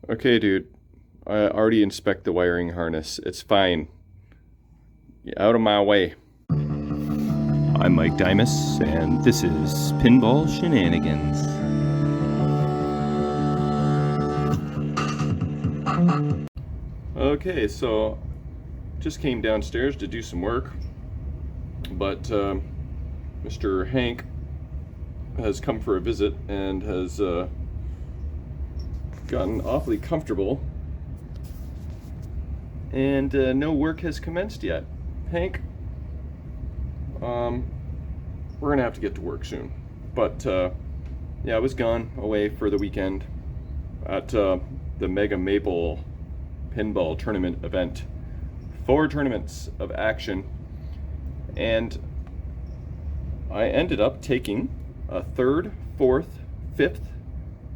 Okay, dude. I already inspect the wiring harness. It's fine. Get out of my way. I'm Mike Dimas, and this is Pinball Shenanigans. Okay, so just came downstairs to do some work, but Mr. Hank has come for a visit and has gotten awfully comfortable, and no work has commenced yet. Hank, we're gonna have to get to work soon. But yeah, I was gone away for the weekend at the Mega Maple Pinball Tournament event. 4 tournaments of action, and I ended up taking a 3rd, 4th, 5th,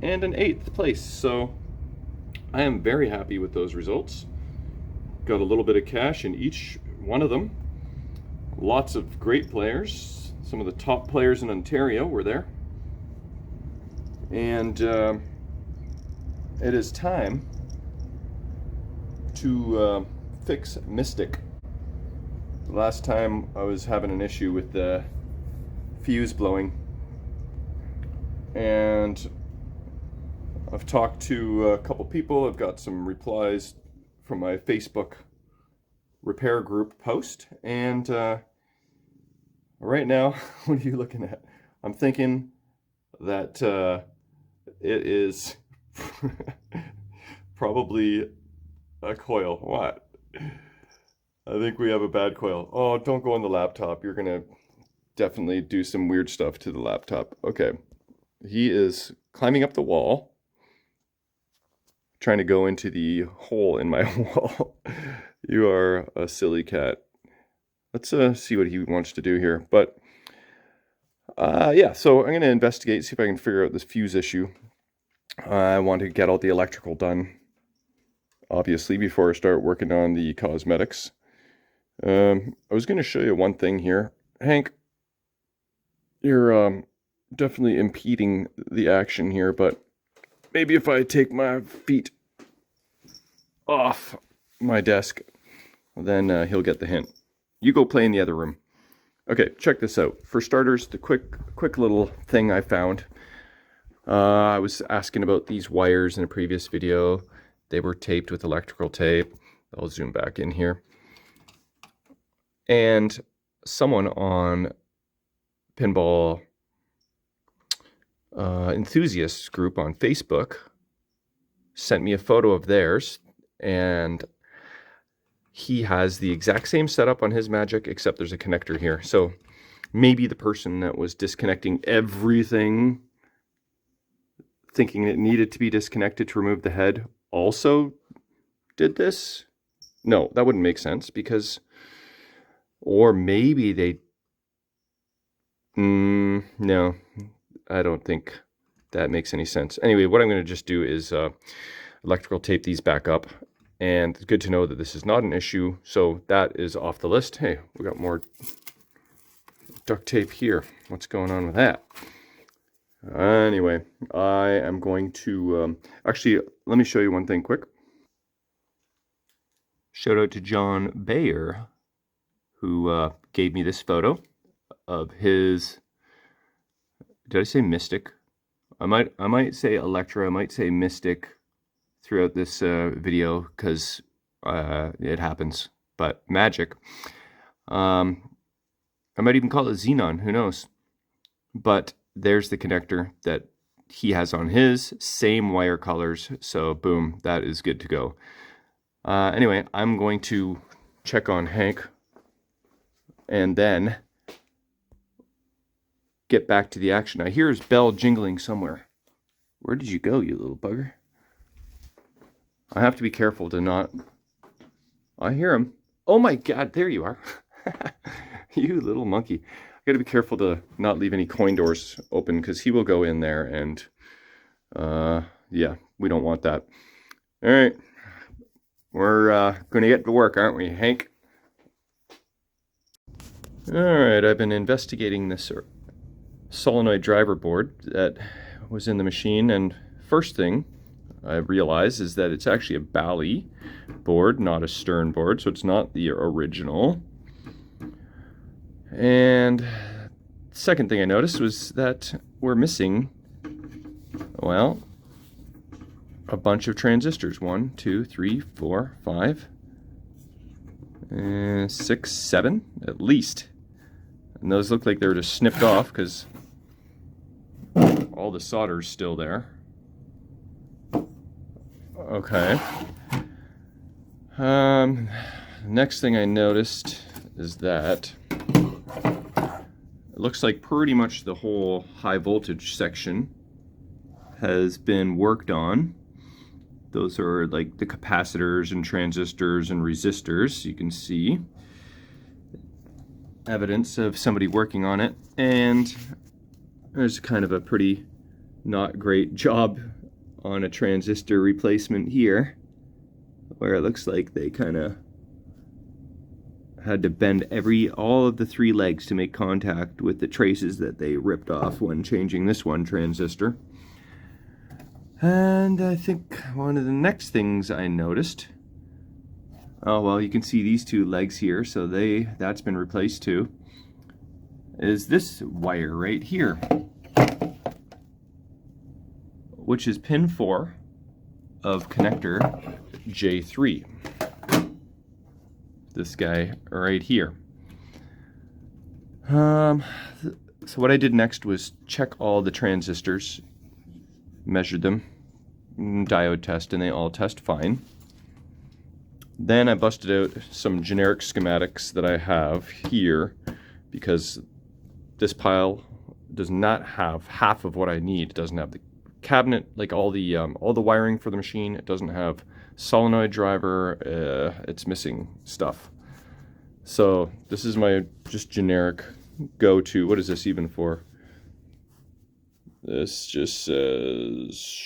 and an 8th place. So I am very happy with those results. Got a little bit of cash in each one of them. Lots of great players. Some of the top players in Ontario were there. And it is time to fix Mystic. Last time I was having an issue with the fuse blowing, and I've talked to a couple people. I've got some replies from my Facebook repair group post, and right now, what are you looking at? I'm thinking that it is probably a coil. What? I think we have a bad coil. Oh, don't go on the laptop. You're gonna definitely do some weird stuff to the laptop. Okay. He is climbing up the wall, trying to go into the hole in my wall. You are a silly cat. Let's see what he wants to do here. But yeah, so I'm going to investigate, see if I can figure out this fuse issue. I want to get all the electrical done, obviously, before I start working on the cosmetics. I was going to show you one thing here. Hank, you're definitely impeding the action here, but maybe if I take my feet off my desk, then he'll get the hint. You go play in the other room. Okay, check this out. For starters, the quick little thing I found. I was asking about these wires in a previous video. They were taped with electrical tape. I'll zoom back in here. And someone on Pinball enthusiasts group on Facebook sent me a photo of theirs, and he has the exact same setup on his Magic, except there's a connector here. So maybe the person that was disconnecting everything, thinking it needed to be disconnected to remove the head, also did this. No, that wouldn't make sense, because, or maybe they, no, I don't think that makes any sense. Anyway, what I'm going to just do is electrical tape these back up. And it's good to know that this is not an issue, so that is off the list. Hey, we got more duct tape here. What's going on with that? Anyway, I am going to, actually, let me show you one thing quick. Shout out to John Bayer, who gave me this photo of his, did I say Mystic? I might say Electra, I might say Mystic throughout this video, because it happens. But Magic, I might even call it Xenon, who knows. But there's the connector that he has on his, same wire colors, so boom, that is good to go. Anyway, I'm going to check on Hank and then get back to the action. I hear his bell jingling somewhere. Where did you go, you little bugger? I have to be careful to not... I hear him. Oh my God, there you are. You little monkey. I gotta be careful to not leave any coin doors open, because he will go in there, and yeah, we don't want that. All right, we're gonna get to work, aren't we, Hank? All right, I've been investigating this solenoid driver board that was in the machine, and first thing, I realize is that it's actually a Bally board, not a Stern board, so it's not the original. And second thing I noticed was that we're missing, well, a bunch of transistors. 1, 2, 3, 4, 5, 6, 7 at least. And those look like they were just snipped off because all the solder's still there. Okay. Next thing I noticed is that it looks like pretty much the whole high voltage section has been worked on. Those are like the capacitors and transistors and resistors. You can see evidence of somebody working on it, and there's kind of a pretty not great job on a transistor replacement here, where it looks like they kind of had to bend all of the 3 legs to make contact with the traces that they ripped off when changing this one transistor. And I think one of the next things I noticed, oh well, you can see these 2 legs here, so that's been replaced too, is this wire right here, which is pin 4 of connector J3. This guy right here. So what I did next was check all the transistors, measured them, diode test, and they all test fine. Then I busted out some generic schematics that I have here, because this pile does not have half of what I need. It doesn't have the cabinet, like all the wiring for the machine. It doesn't have solenoid driver. It's missing stuff. So this is my just generic go-to. What is this even for? This just says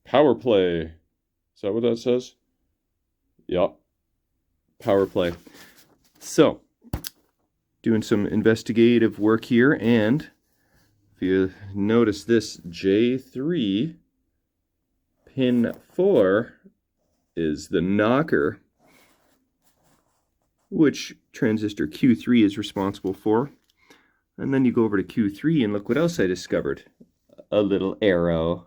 power play. Is that what that says? Yep. Power play. So, doing some investigative work here, and if you notice this J3 pin 4 is the knocker, which transistor Q3 is responsible for. And then you go over to Q3 and look what else I discovered. A little arrow.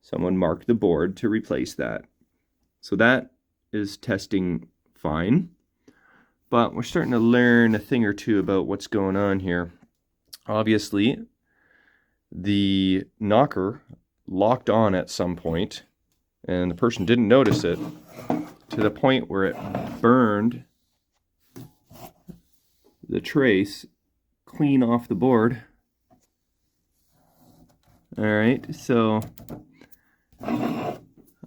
Someone marked the board to replace that. So that is testing fine. But we're starting to learn a thing or two about what's going on here. Obviously, the knocker locked on at some point, and the person didn't notice it, to the point where it burned the trace clean off the board. Alright, so I'm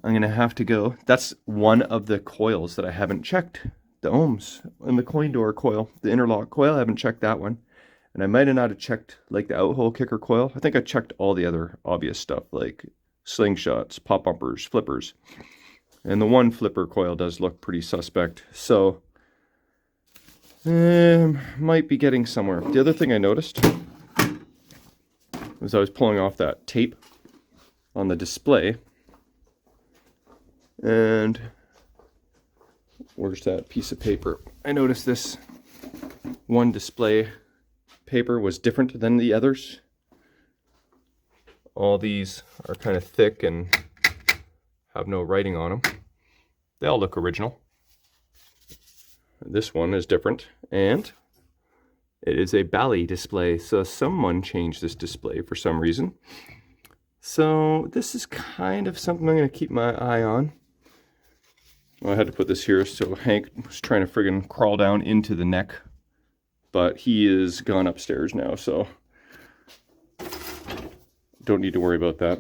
going to have to go. That's one of the coils that I haven't checked. The ohms and the coin door coil, the interlock coil, I haven't checked that one. And I might have not have checked like the out-hole kicker coil. I think I checked all the other obvious stuff like slingshots, pop bumpers, flippers. And the one flipper coil does look pretty suspect. So, might be getting somewhere. The other thing I noticed was I was pulling off that tape on the display. And where's that piece of paper? I noticed this one display paper was different than the others. All these are kind of thick and have no writing on them. They all look original. This one is different, and it is a Bally display, so someone changed this display for some reason. So this is kind of something I'm going to keep my eye on. Well, I had to put this here, so Hank was trying to friggin' crawl down into the neck, but he is gone upstairs now, so don't need to worry about that.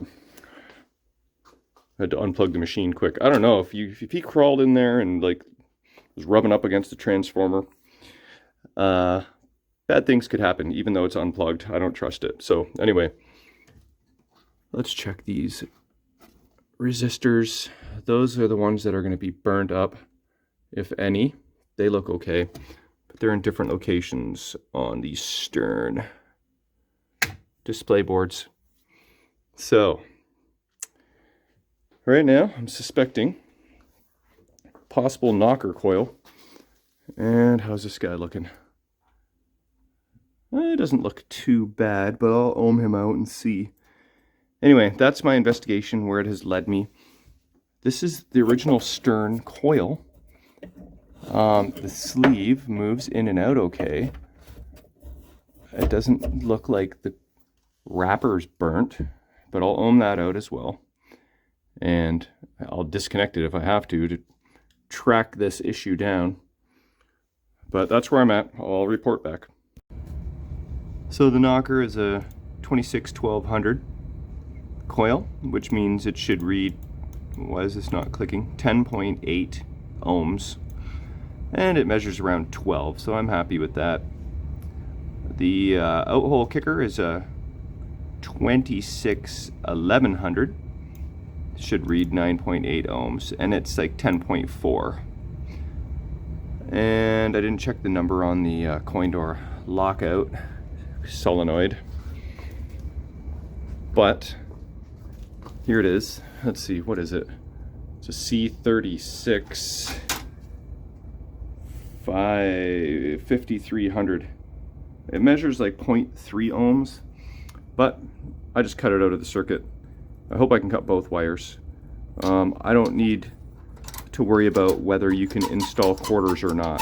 I had to unplug the machine quick. I don't know if he crawled in there and like was rubbing up against the transformer. Bad things could happen, even though it's unplugged. I don't trust it. So anyway, let's check these resistors. Those are the ones that are going to be burned up, if any. They look okay, but they're in different locations on the Stern display boards. So Right now, I'm suspecting possible knocker coil. And how's this guy looking? It doesn't look too bad, but I'll ohm him out and see. Anyway, that's my investigation, where it has led me. This is the original Stern coil. The sleeve moves in and out okay. It doesn't look like the wrapper's burnt, but I'll ohm that out as well. And I'll disconnect it if I have to track this issue down. But that's where I'm at. I'll report back. So the knocker is a 26-1200 coil, which means it should read, why is this not clicking, 10.8 ohms. And it measures around 12, so I'm happy with that. The out-hole kicker is a 26-1100. Should read 9.8 ohms, and it's like 10.4. And I didn't check the number on the coin door lockout solenoid, but here it is. Let's see, what is it? It's a C36 5300. It measures like 0.3 ohms, but I just cut it out of the circuit. I hope I can cut both wires. I don't need to worry about whether you can install quarters or not.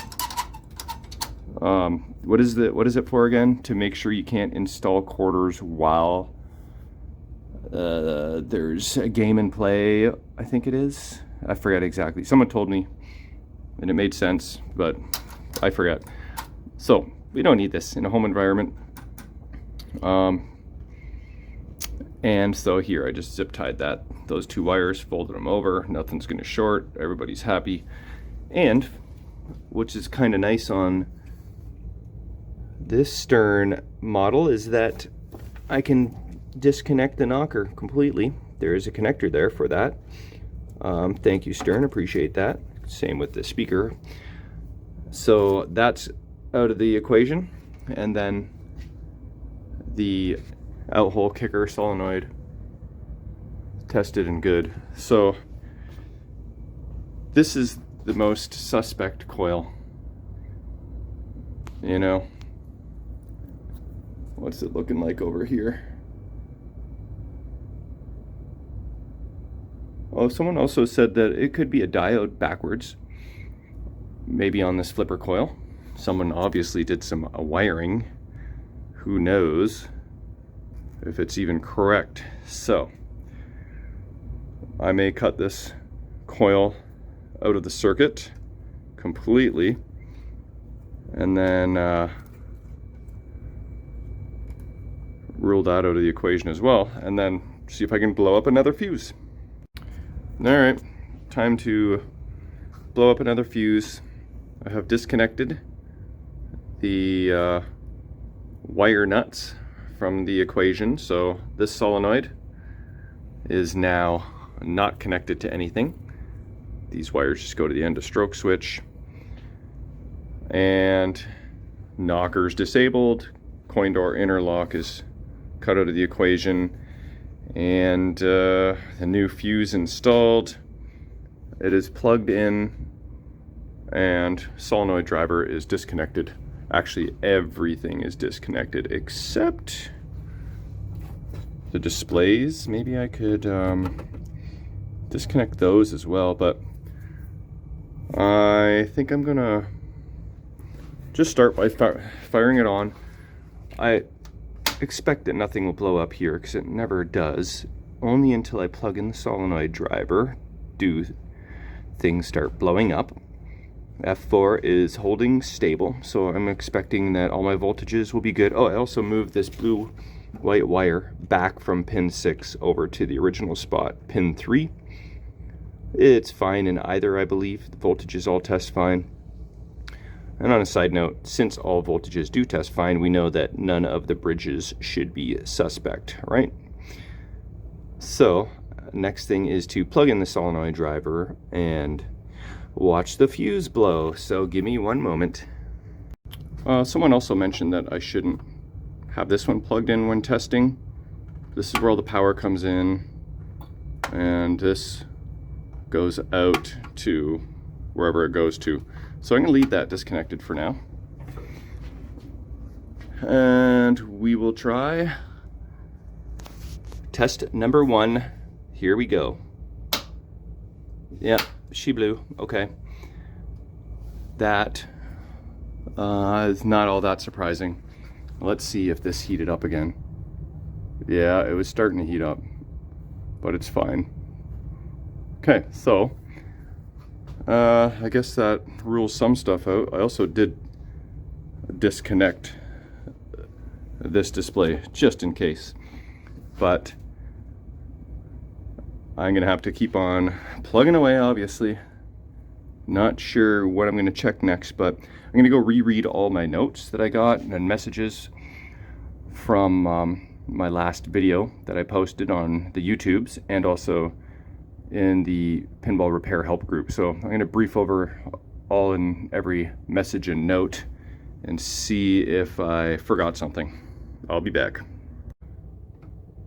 What is it for again? To make sure you can't install quarters while there's a game in play, I think it is. I forget exactly. Someone told me, and it made sense, but I forget. So we don't need this in a home environment. And so here I just zip tied those two wires, folded them over, nothing's gonna short, everybody's happy. And which is kind of nice on this Stern model is that I can disconnect the knocker completely. There is a connector there for that. Thank you, Stern, appreciate that. Same with the speaker. So that's out of the equation. And then the out-hole kicker solenoid tested and good. So this is the most suspect coil. You know, what's it looking like over here? Oh, someone also said that it could be a diode backwards, maybe on this flipper coil. Someone obviously did some wiring. Who knows if it's even correct. So I may cut this coil out of the circuit completely, and then rule that out of the equation as well, and then see if I can blow up another fuse. All right, time to blow up another fuse. I have disconnected the wire nuts from the equation, so this solenoid is now not connected to anything. These wires just go to the end of stroke switch, and knocker's disabled, coin door interlock is cut out of the equation, and the new fuse installed. It is plugged in, and solenoid driver is disconnected. Actually, everything is disconnected except the displays. Maybe I could disconnect those as well, but I think I'm gonna just start by firing it on. I expect that nothing will blow up here because it never does. Only until I plug in the solenoid driver do things start blowing up. F4 is holding stable, so I'm expecting that all my voltages will be good. Oh, I also moved this blue-white wire back from pin 6 over to the original spot, pin 3. It's fine in either, I believe. The voltages all test fine. And on a side note, since all voltages do test fine, we know that none of the bridges should be suspect, right? So, next thing is to plug in the solenoid driver and watch the fuse blow. So give me one moment. Someone also mentioned that I shouldn't have this one plugged in when testing. This is where all the power comes in, and this goes out to wherever it goes to. So I'm going to leave that disconnected for now. And we will try test number 1. Here we go. Yeah, she blew. Okay. That is not all that surprising. Let's see if this heated up again. Yeah, it was starting to heat up, but it's fine. Okay, so I guess that rules some stuff out. I also did disconnect this display just in case, but I'm gonna have to keep on plugging away, obviously. Not sure what I'm gonna check next, but I'm gonna go reread all my notes that I got and messages from my last video that I posted on the YouTubes and also in the Pinball Repair Help group. So I'm gonna brief over all and every message and note and see if I forgot something. I'll be back.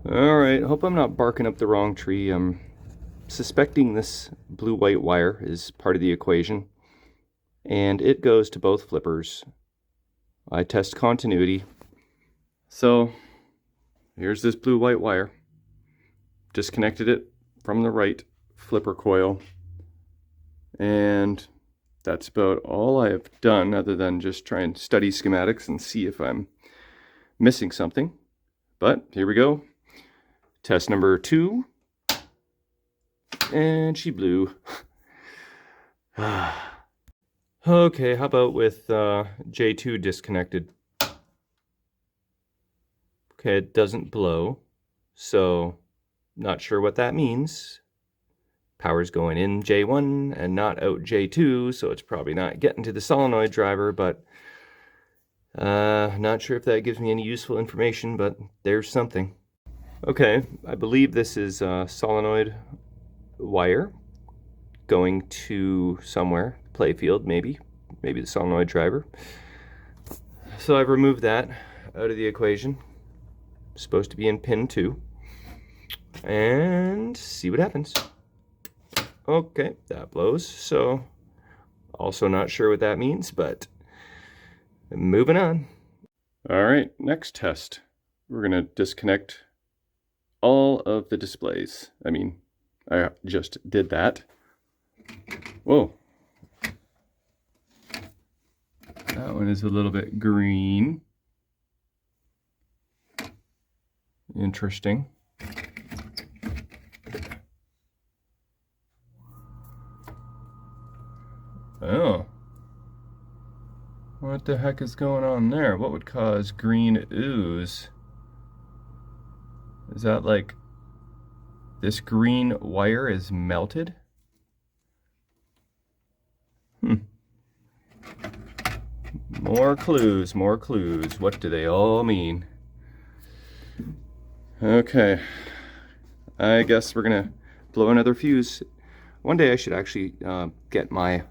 All right, hope I'm not barking up the wrong tree. I'm suspecting this blue-white wire is part of the equation, and it goes to both flippers. I test continuity. So here's this blue-white wire. Disconnected it from the right flipper coil, and that's about all I have done other than just try and study schematics and see if I'm missing something. But here we go. Test number 2. And she blew. Okay, how about with J2 disconnected? Okay, it doesn't blow, so not sure what that means. Power's going in J1 and not out J2, so it's probably not getting to the solenoid driver, but not sure if that gives me any useful information, but there's something. Okay, I believe this is a solenoid wire going to somewhere, playfield maybe the solenoid driver. So I've removed that out of the equation. It's supposed to be in pin 2, and see what happens. Okay, that blows, so also not sure what that means, but moving on. All right, next test. We're gonna disconnect all of the displays. I mean, I just did that. Whoa. That one is a little bit green. Interesting. Oh. What the heck is going on there? What would cause green ooze? Is that like this green wire is melted? More clues, more clues. What do they all mean? Okay. I guess we're gonna blow another fuse. One day I should actually get my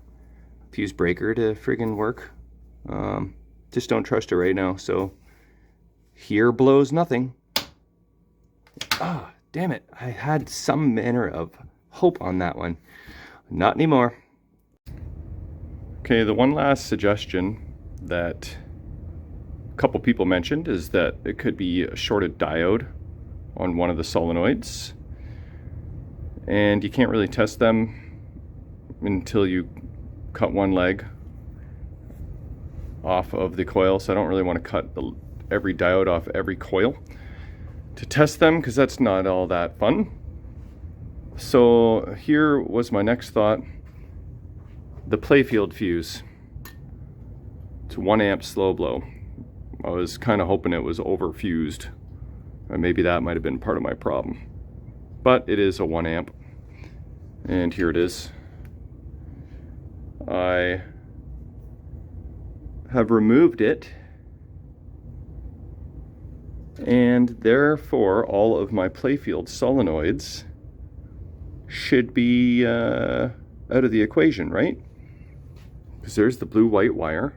fuse breaker to friggin' work. Just don't trust it right now, so here blows nothing. Ah, damn it. I had some manner of hope on that one. Not anymore. Okay, the one last suggestion that a couple people mentioned is that it could be a shorted diode on one of the solenoids. And you can't really test them until you cut one leg off of the coil, so I don't really want to cut every diode off every coil to test them, because that's not all that fun. So here was my next thought. The playfield fuse. It's 1 amp slow blow. I was kind of hoping it was overfused, and maybe that might have been part of my problem. But it is a 1 amp, and here it is. I have removed it, and therefore all of my playfield solenoids should be out of the equation, right? Because there's the blue-white wire.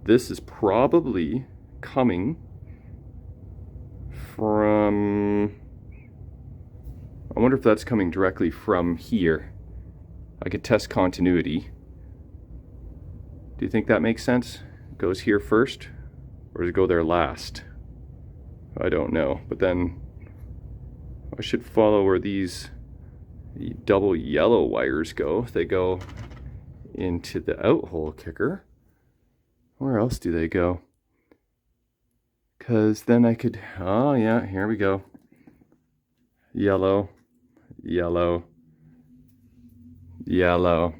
This is probably coming from, I wonder if that's coming directly from here. I could test continuity. Do you think that makes sense? It goes here first, or does it go there last? I don't know, but then I should follow where these double yellow wires go. They go into the out-hole kicker. Where else do they go? Because then I could, oh yeah, here we go. Yellow, yellow, yellow.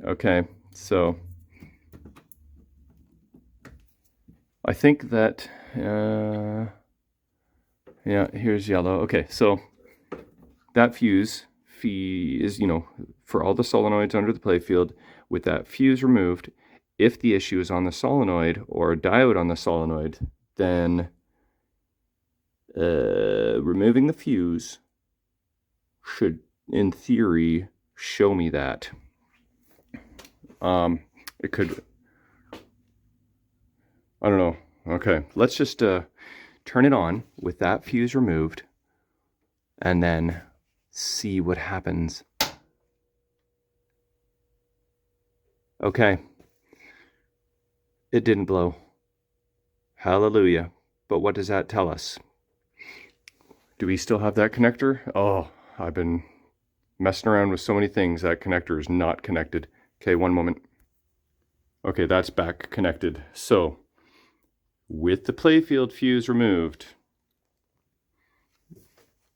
Okay, so I think that, yeah, here's yellow. Okay, so that fuse is, you know, for all the solenoids under the playfield, with that fuse removed, if the issue is on the solenoid or a diode on the solenoid, then removing the fuse should, in theory, show me that. It could, I don't know. Okay, let's just turn it on with that fuse removed and then see what happens. Okay, it didn't blow. Hallelujah. But what does that tell us? Do we still have that connector? Oh, I've been messing around with so many things. That connector is not connected. Okay, one moment. Okay, that's back connected. So, with the playfield fuse removed,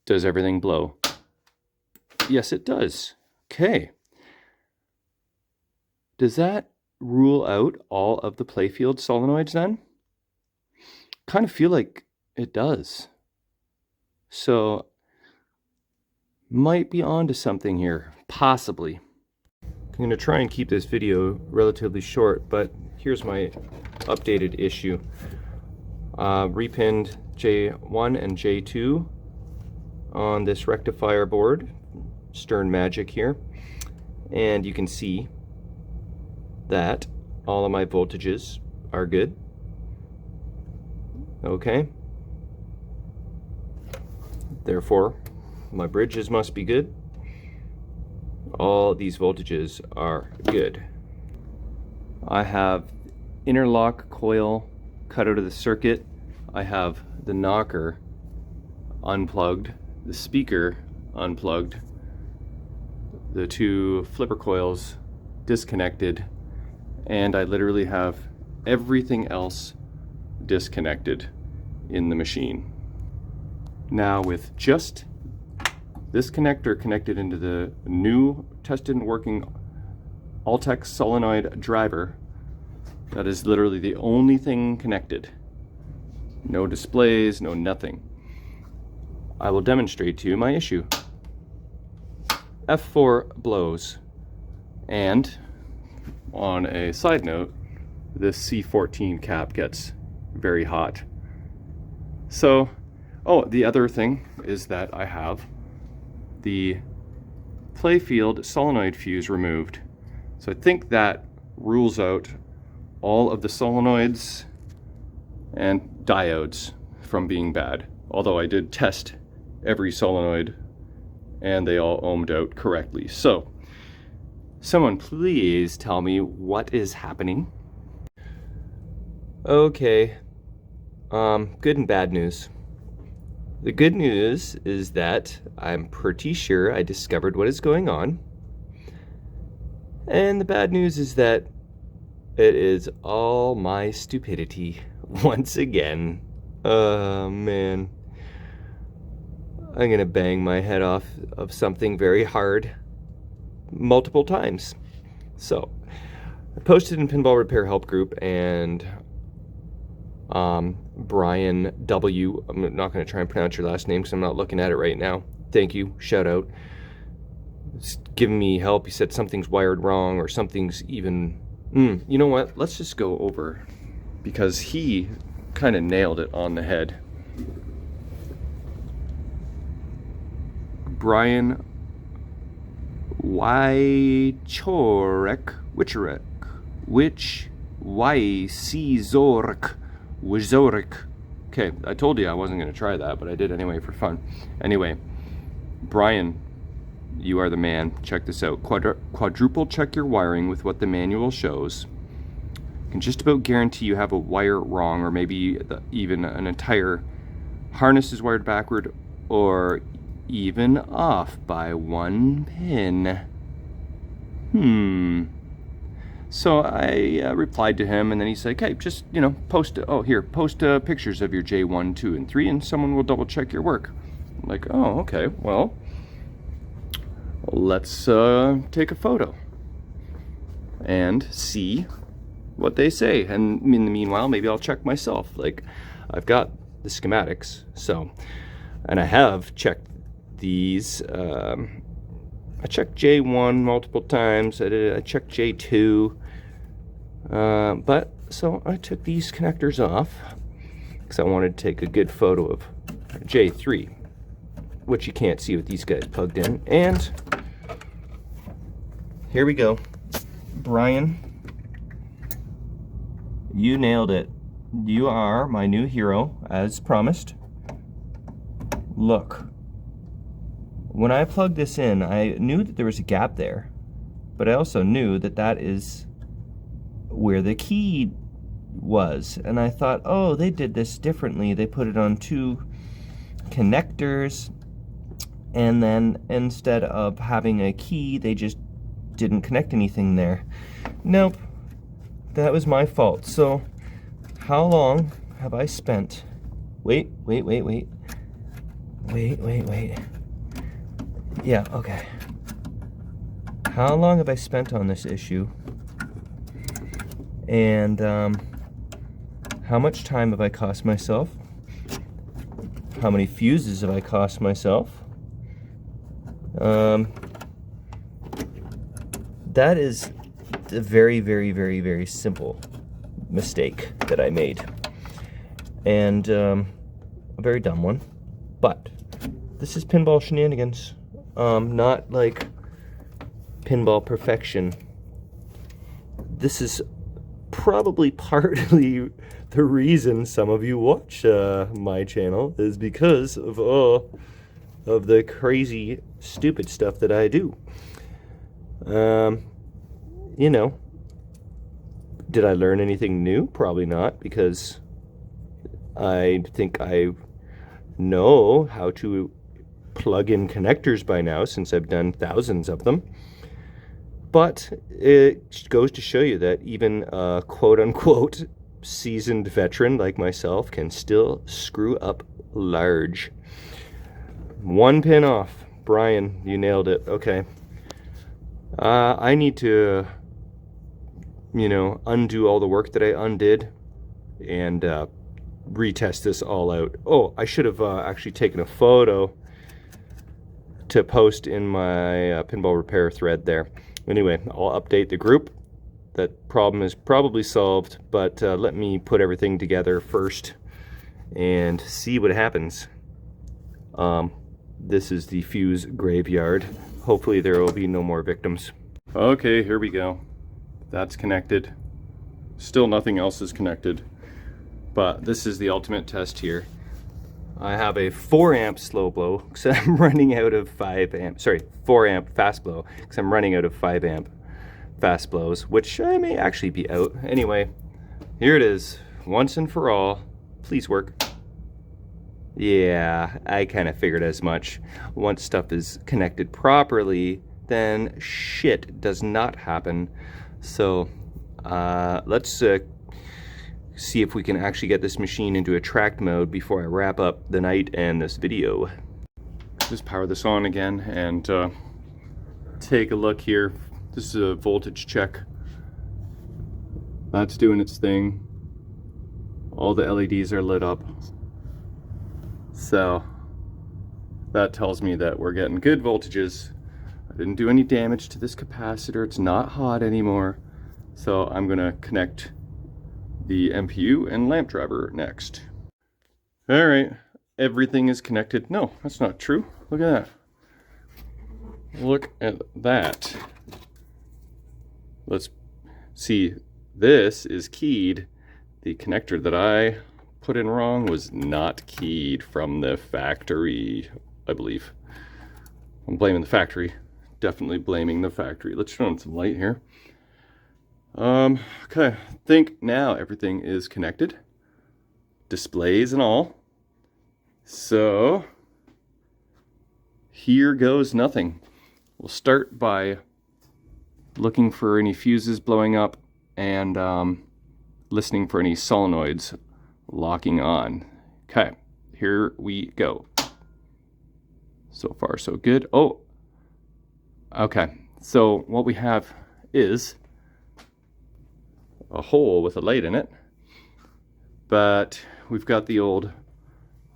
does everything blow? Yes, it does. Okay. Does that rule out all of the playfield solenoids then? Kind of feel like it does. So, might be onto something here, possibly. I'm going to try and keep this video relatively short, but here's my updated issue. Repinned J1 and J2 on this rectifier board, Stern Magic here, and you can see that all of my voltages are good. Okay. Therefore, my bridges must be good. All these voltages are good. I have interlock coil cut out of the circuit. I have the knocker unplugged, the speaker unplugged, the two flipper coils disconnected, and I literally have everything else disconnected in the machine. Now with just this connector connected into the new tested and working Altex solenoid driver, that is literally the only thing connected. No displays, no nothing. I will demonstrate to you my issue. F4 blows, and on a side note, this C14 cap gets very hot. So, oh, the other thing is that I have the playfield solenoid fuse removed. So I think that rules out all of the solenoids and diodes from being bad. Although I did test every solenoid and they all ohmed out correctly. So, someone please tell me what is happening. Okay, good and bad news. The good news is that I'm pretty sure I discovered what is going on. And the bad news is that it is all my stupidity once again. Oh man. I'm gonna bang my head off of something very hard multiple times. So, I posted in Pinball Repair Help Group, and Brian W., I'm not going to try and pronounce your last name because I'm not looking at it right now. Thank you, shout out. He's giving me help. He said something's wired wrong or something's even... you know what? Let's just go over, because he kind of nailed it on the head. Brian Wychorek, Wizorek. Okay, I told you I wasn't going to try that, but I did anyway for fun. Anyway, Brian, you are the man. Check this out. Quadruple check your wiring with what the manual shows. Can just about guarantee you have a wire wrong, or maybe even an entire harness is wired backward, or even off by 1 pin. So I replied to him, and then he's like, hey, just, post pictures of your J1, 2, and 3, and someone will double check your work. I'm like, oh, okay, well, let's take a photo and see what they say. And in the meanwhile, maybe I'll check myself. Like, I've got the schematics, so, and I have checked these. I checked J1 multiple times. I checked J2, but so I took these connectors off because I wanted to take a good photo of J3, which you can't see with these guys plugged in. And here we go. Brian, you nailed it. You are my new hero, as promised. Look. When I plugged this in, I knew that there was a gap there, but I also knew that that is where the key was. And I thought, oh, they did this differently. They put it on 2 connectors, and then instead of having a key, they just didn't connect anything there. Nope, that was my fault. So how long have I spent? Wait. Yeah, okay. How long have I spent on this issue? And how much time have I cost myself? How many fuses have I cost myself? That is a very, very, very, very simple mistake that I made. And a very dumb one. But this is pinball shenanigans. Not like pinball perfection. This is probably partly the reason some of you watch my channel, is because of all of the crazy, stupid stuff that I do. Did I learn anything new? Probably not, because I think I know how to plug-in connectors by now, since I've done thousands of them. But it goes to show you that even a quote-unquote seasoned veteran like myself can still screw up large. 1 pin off. Brian, you nailed it. Okay. I need to, undo all the work that I undid and retest this all out. Oh, I should have actually taken a photo to post in my pinball repair thread there. Anyway, I'll update the group. That problem is probably solved, but let me put everything together first and see what happens. This is the fuse graveyard. Hopefully there will be no more victims. Okay, here we go. That's connected. Still nothing else is connected, but this is the ultimate test here. I have a 4 amp slow blow because I'm running out of 5 amp, sorry, 4 amp fast blow because I'm running out of 5 amp fast blows, which I may actually be out. Anyway, here it is, once and for all. Please work. Yeah, I kind of figured as much. Once stuff is connected properly, then shit does not happen. So let's see if we can actually get this machine into attract mode before I wrap up the night and this video. Just power this on again and take a look here. This is a voltage check. That's doing its thing. All the LEDs are lit up. So that tells me that we're getting good voltages. I didn't do any damage to this capacitor. It's not hot anymore. So I'm gonna connect the MPU and lamp driver next. All right, everything is connected. No, that's not true. Look at that. Look at that. Let's see, this is keyed. The connector that I put in wrong was not keyed from the factory, I believe. I'm blaming the factory. Definitely blaming the factory. Let's turn on some light here. Okay, I think now everything is connected. Displays and all. So, here goes nothing. We'll start by looking for any fuses blowing up and listening for any solenoids locking on. Okay, here we go. So far, so good. Oh, okay. So what we have is a hole with a light in it, but we've got the old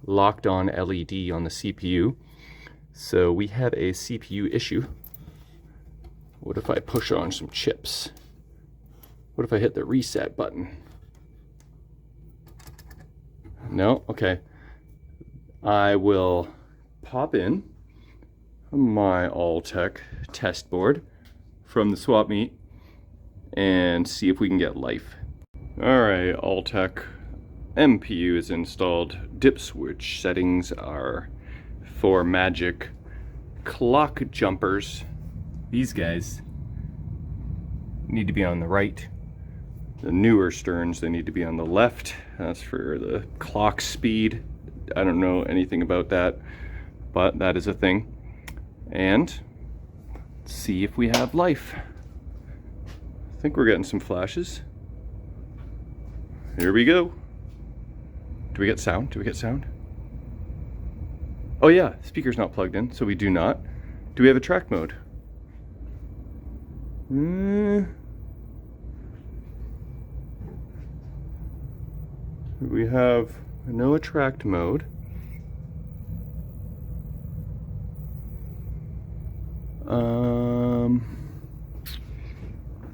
locked on LED on the CPU. So we have a CPU issue. What if I push on some chips? What if I hit the reset button? No? Okay. I will pop in my Alltech test board from the swap meet and see if we can get life. Alright, Alltech MPU is installed. Dip switch settings are for magic clock jumpers. These guys need to be on the right. The newer Sterns, they need to be on the left. That's for the clock speed. I don't know anything about that, but that is a thing. And let's see if we have life. I think we're getting some flashes. Here we go. Do we get sound? Do we get sound? Oh yeah, speaker's not plugged in, so we do not. Do we have a track mode? We have no attract mode.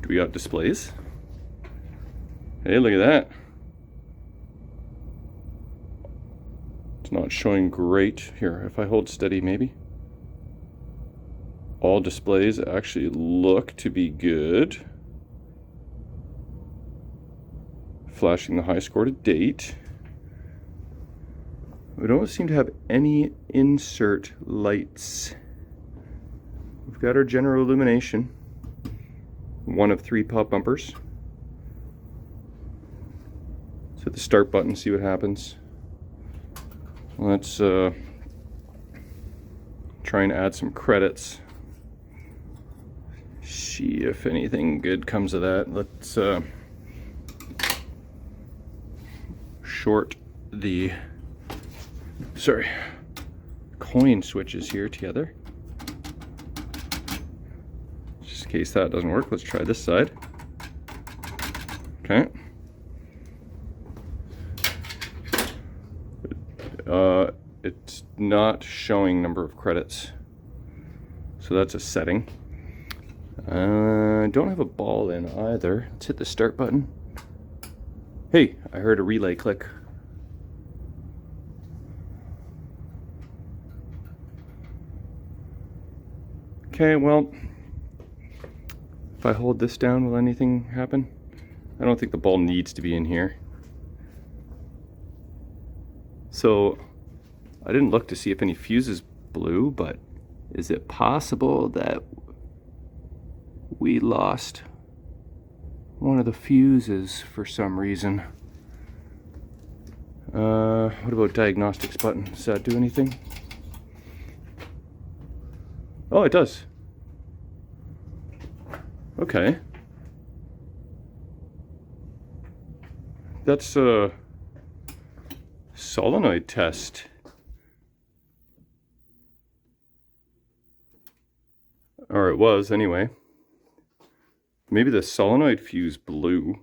Do we got displays? Hey, look at that. It's not showing great. Here, if I hold steady, maybe. All displays actually look to be good. Flashing the high score to date. We don't seem to have any insert lights. We've got our general illumination. One of 3 pop bumpers. Let's hit the start button, see what happens. Let's try and add some credits. See if anything good comes of that. Let's short the coin switches here together. Just in case that doesn't work, let's try this side. Okay. It's not showing number of credits, so that's a setting. Don't have a ball in either. Let's hit the start button. Hey, I heard a relay click. Okay, well, if I hold this down, will anything happen? I don't think the ball needs to be in here. So, I didn't look to see if any fuses blew, but is it possible that we lost one of the fuses for some reason? What about diagnostics button? Does that do anything? Oh, it does. Okay. That's a solenoid test. Or it was, anyway. Maybe the solenoid fuse blew.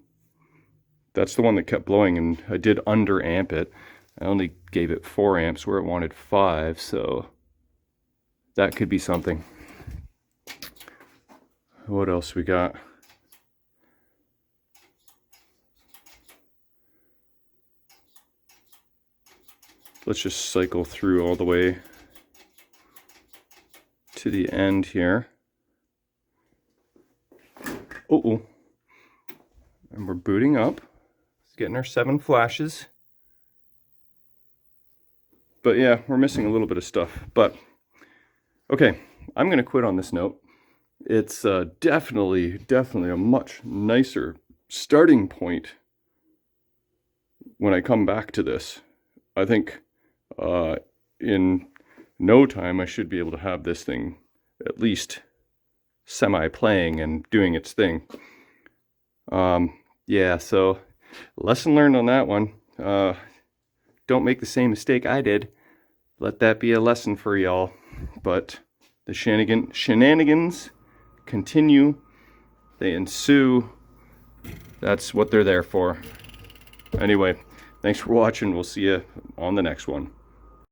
That's the one that kept blowing, and I did under amp it. I only gave it 4 amps where it wanted 5, so that could be something. What else we got? Let's just cycle through all the way to the end here. Uh-oh. And we're booting up. It's getting our 7 flashes. But yeah, we're missing a little bit of stuff. But, okay, I'm going to quit on this note. It's definitely a much nicer starting point when I come back to this. I think in no time I should be able to have this thing at least semi-playing and doing its thing. Yeah, so lesson learned on that one. Don't make the same mistake I did. Let that be a lesson for y'all. But the shenanigans continue. They ensue. That's what they're there for. Anyway, thanks for watching. We'll see you on the next one.